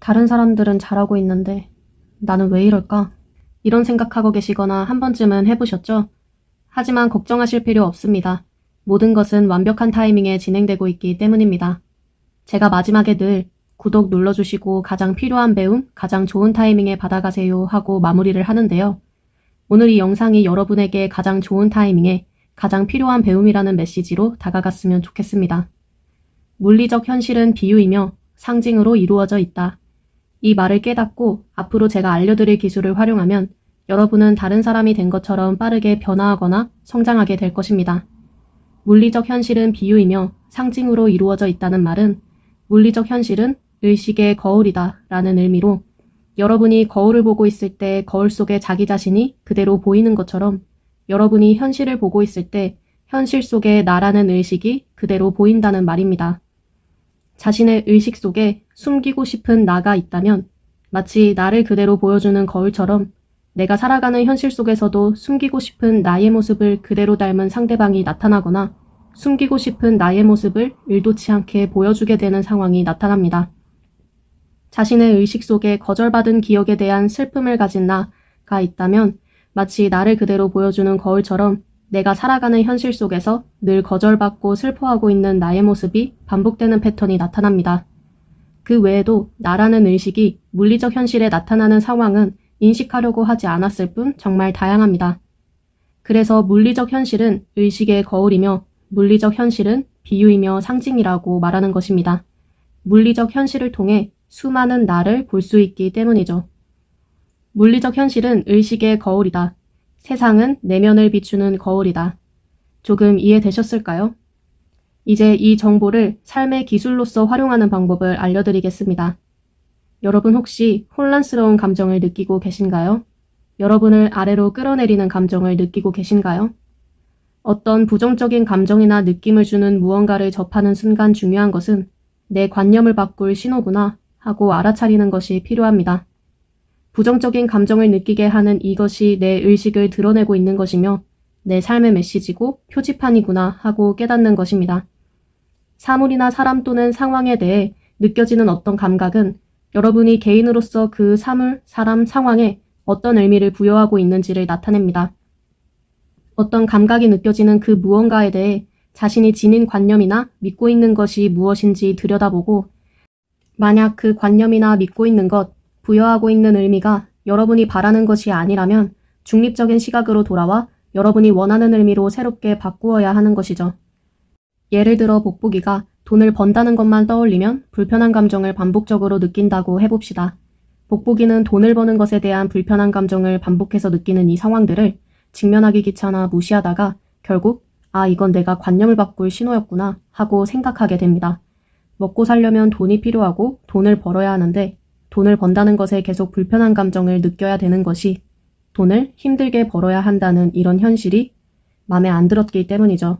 다른 사람들은 잘하고 있는데 나는 왜 이럴까? 이런 생각하고 계시거나 한 번쯤은 해보셨죠? 하지만 걱정하실 필요 없습니다. 모든 것은 완벽한 타이밍에 진행되고 있기 때문입니다. 제가 마지막에 늘 구독 눌러주시고 가장 필요한 배움, 가장 좋은 타이밍에 받아가세요 하고 마무리를 하는데요. 오늘 이 영상이 여러분에게 가장 좋은 타이밍에 가장 필요한 배움이라는 메시지로 다가갔으면 좋겠습니다. 물리적 현실은 비유이며 상징으로 이루어져 있다. 이 말을 깨닫고 앞으로 제가 알려드릴 기술을 활용하면 여러분은 다른 사람이 된 것처럼 빠르게 변화하거나 성장하게 될 것입니다. 물리적 현실은 비유이며 상징으로 이루어져 있다는 말은 물리적 현실은 의식의 거울이다 라는 의미로 여러분이 거울을 보고 있을 때 거울 속에 자기 자신이 그대로 보이는 것처럼 여러분이 현실을 보고 있을 때 현실 속에 나라는 의식이 그대로 보인다는 말입니다. 자신의 의식 속에 숨기고 싶은 나가 있다면 마치 나를 그대로 보여주는 거울처럼 내가 살아가는 현실 속에서도 숨기고 싶은 나의 모습을 그대로 닮은 상대방이 나타나거나 숨기고 싶은 나의 모습을 의도치 않게 보여주게 되는 상황이 나타납니다. 자신의 의식 속에 거절받은 기억에 대한 슬픔을 가진 나가 있다면 마치 나를 그대로 보여주는 거울처럼 내가 살아가는 현실 속에서 늘 거절받고 슬퍼하고 있는 나의 모습이 반복되는 패턴이 나타납니다. 그 외에도 나라는 의식이 물리적 현실에 나타나는 상황은 인식하려고 하지 않았을 뿐 정말 다양합니다. 그래서 물리적 현실은 의식의 거울이며 물리적 현실은 비유이며 상징이라고 말하는 것입니다. 물리적 현실을 통해 수많은 나를 볼 수 있기 때문이죠. 물리적 현실은 의식의 거울이다. 세상은 내면을 비추는 거울이다. 조금 이해되셨을까요? 이제 이 정보를 삶의 기술로서 활용하는 방법을 알려드리겠습니다. 여러분 혹시 혼란스러운 감정을 느끼고 계신가요? 여러분을 아래로 끌어내리는 감정을 느끼고 계신가요? 어떤 부정적인 감정이나 느낌을 주는 무언가를 접하는 순간 중요한 것은 내 관념을 바꿀 신호구나 하고 알아차리는 것이 필요합니다. 부정적인 감정을 느끼게 하는 이것이 내 의식을 드러내고 있는 것이며 내 삶의 메시지고 표지판이구나 하고 깨닫는 것입니다. 사물이나 사람 또는 상황에 대해 느껴지는 어떤 감각은 여러분이 개인으로서 그 사물, 사람, 상황에 어떤 의미를 부여하고 있는지를 나타냅니다. 어떤 감각이 느껴지는 그 무언가에 대해 자신이 지닌 관념이나 믿고 있는 것이 무엇인지 들여다보고 만약 그 관념이나 믿고 있는 것, 부여하고 있는 의미가 여러분이 바라는 것이 아니라면 중립적인 시각으로 돌아와 여러분이 원하는 의미로 새롭게 바꾸어야 하는 것이죠. 예를 들어 복부기가 돈을 번다는 것만 떠올리면 불편한 감정을 반복적으로 느낀다고 해봅시다. 복부기는 돈을 버는 것에 대한 불편한 감정을 반복해서 느끼는 이 상황들을 직면하기 귀찮아 무시하다가 결국 이건 내가 관념을 바꿀 신호였구나 하고 생각하게 됩니다. 먹고 살려면 돈이 필요하고 돈을 벌어야 하는데 돈을 번다는 것에 계속 불편한 감정을 느껴야 되는 것이 돈을 힘들게 벌어야 한다는 이런 현실이 마음에 안 들었기 때문이죠.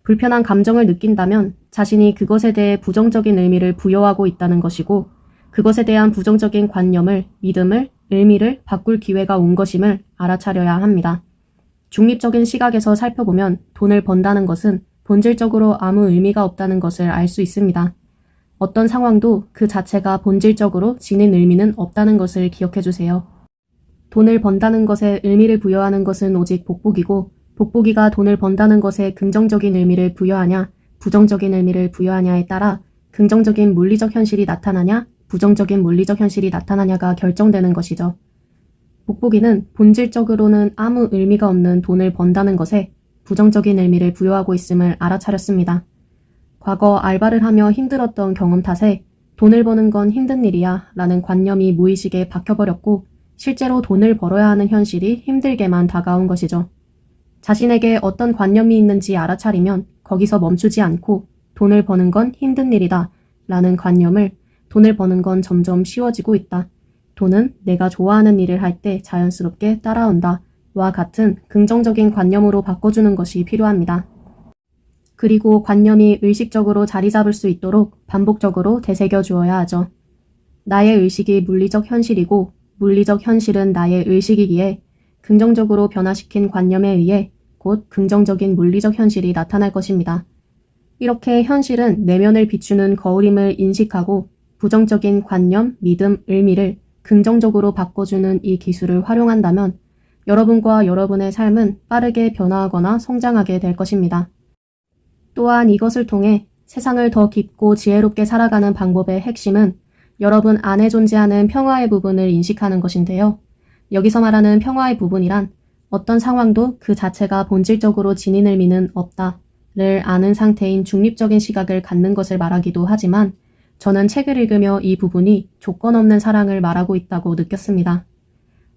불편한 감정을 느낀다면 자신이 그것에 대해 부정적인 의미를 부여하고 있다는 것이고 그것에 대한 부정적인 관념을, 믿음을, 의미를 바꿀 기회가 온 것임을 알아차려야 합니다. 중립적인 시각에서 살펴보면 돈을 번다는 것은 본질적으로 아무 의미가 없다는 것을 알 수 있습니다. 어떤 상황도 그 자체가 본질적으로 지닌 의미는 없다는 것을 기억해 주세요. 돈을 번다는 것에 의미를 부여하는 것은 오직 복복이고 복복이가 돈을 번다는 것에 긍정적인 의미를 부여하냐 부정적인 의미를 부여하냐에 따라 긍정적인 물리적 현실이 나타나냐 부정적인 물리적 현실이 나타나냐가 결정되는 것이죠. 복복이는 본질적으로는 아무 의미가 없는 돈을 번다는 것에 부정적인 의미를 부여하고 있음을 알아차렸습니다. 과거 알바를 하며 힘들었던 경험 탓에 돈을 버는 건 힘든 일이야 라는 관념이 무의식에 박혀버렸고 실제로 돈을 벌어야 하는 현실이 힘들게만 다가온 것이죠. 자신에게 어떤 관념이 있는지 알아차리면 거기서 멈추지 않고 돈을 버는 건 힘든 일이다 라는 관념을 돈을 버는 건 점점 쉬워지고 있다. 돈은 내가 좋아하는 일을 할 때 자연스럽게 따라온다 와 같은 긍정적인 관념으로 바꿔주는 것이 필요합니다. 그리고 관념이 의식적으로 자리 잡을 수 있도록 반복적으로 되새겨 주어야 하죠. 나의 의식이 물리적 현실이고 물리적 현실은 나의 의식이기에 긍정적으로 변화시킨 관념에 의해 곧 긍정적인 물리적 현실이 나타날 것입니다. 이렇게 현실은 내면을 비추는 거울임을 인식하고 부정적인 관념, 믿음, 의미를 긍정적으로 바꿔주는 이 기술을 활용한다면 여러분과 여러분의 삶은 빠르게 변화하거나 성장하게 될 것입니다. 또한 이것을 통해 세상을 더 깊고 지혜롭게 살아가는 방법의 핵심은 여러분 안에 존재하는 평화의 부분을 인식하는 것인데요. 여기서 말하는 평화의 부분이란 어떤 상황도 그 자체가 본질적으로 진인 의미는 없다를 아는 상태인 중립적인 시각을 갖는 것을 말하기도 하지만 저는 책을 읽으며 이 부분이 조건 없는 사랑을 말하고 있다고 느꼈습니다.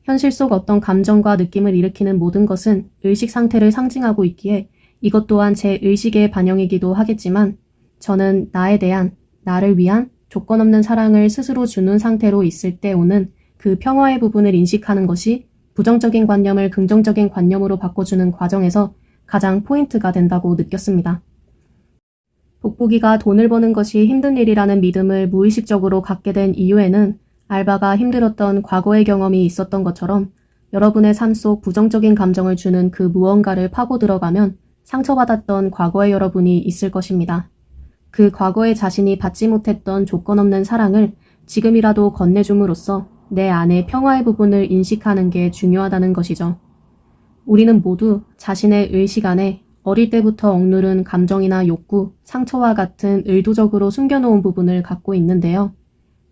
현실 속 어떤 감정과 느낌을 일으키는 모든 것은 의식 상태를 상징하고 있기에 이것 또한 제 의식의 반영이기도 하겠지만 저는 나에 대한, 나를 위한 조건 없는 사랑을 스스로 주는 상태로 있을 때 오는 그 평화의 부분을 인식하는 것이 부정적인 관념을 긍정적인 관념으로 바꿔주는 과정에서 가장 포인트가 된다고 느꼈습니다. 돋보기가 돈을 버는 것이 힘든 일이라는 믿음을 무의식적으로 갖게 된 이유에는 알바가 힘들었던 과거의 경험이 있었던 것처럼 여러분의 삶 속 부정적인 감정을 주는 그 무언가를 파고 들어가면 상처받았던 과거의 여러분이 있을 것입니다. 그 과거의 자신이 받지 못했던 조건 없는 사랑을 지금이라도 건네줌으로써 내 안의 평화의 부분을 인식하는 게 중요하다는 것이죠. 우리는 모두 자신의 의식 안에 어릴 때부터 억누른 감정이나 욕구, 상처와 같은 의도적으로 숨겨놓은 부분을 갖고 있는데요.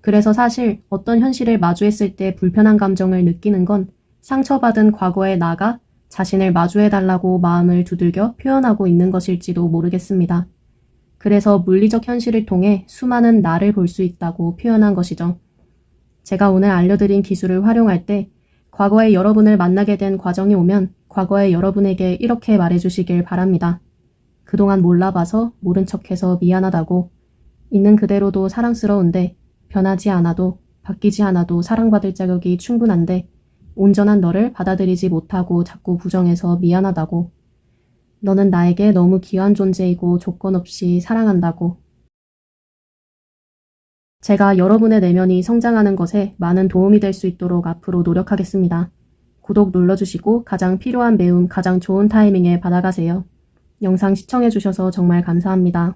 그래서 사실 어떤 현실을 마주했을 때 불편한 감정을 느끼는 건 상처받은 과거의 나가 자신을 마주해달라고 마음을 두들겨 표현하고 있는 것일지도 모르겠습니다. 그래서 물리적 현실을 통해 수많은 나를 볼 수 있다고 표현한 것이죠. 제가 오늘 알려드린 기술을 활용할 때 과거에 여러분을 만나게 된 과정이 오면 과거의 여러분에게 이렇게 말해주시길 바랍니다. 그동안 몰라봐서 모른 척해서 미안하다고. 있는 그대로도 사랑스러운데 변하지 않아도 바뀌지 않아도 사랑받을 자격이 충분한데 온전한 너를 받아들이지 못하고 자꾸 부정해서 미안하다고. 너는 나에게 너무 귀한 존재이고 조건 없이 사랑한다고. 제가 여러분의 내면이 성장하는 것에 많은 도움이 될 수 있도록 앞으로 노력하겠습니다. 구독 눌러주시고 가장 필요한 배움, 가장 좋은 타이밍에 받아가세요. 영상 시청해주셔서 정말 감사합니다.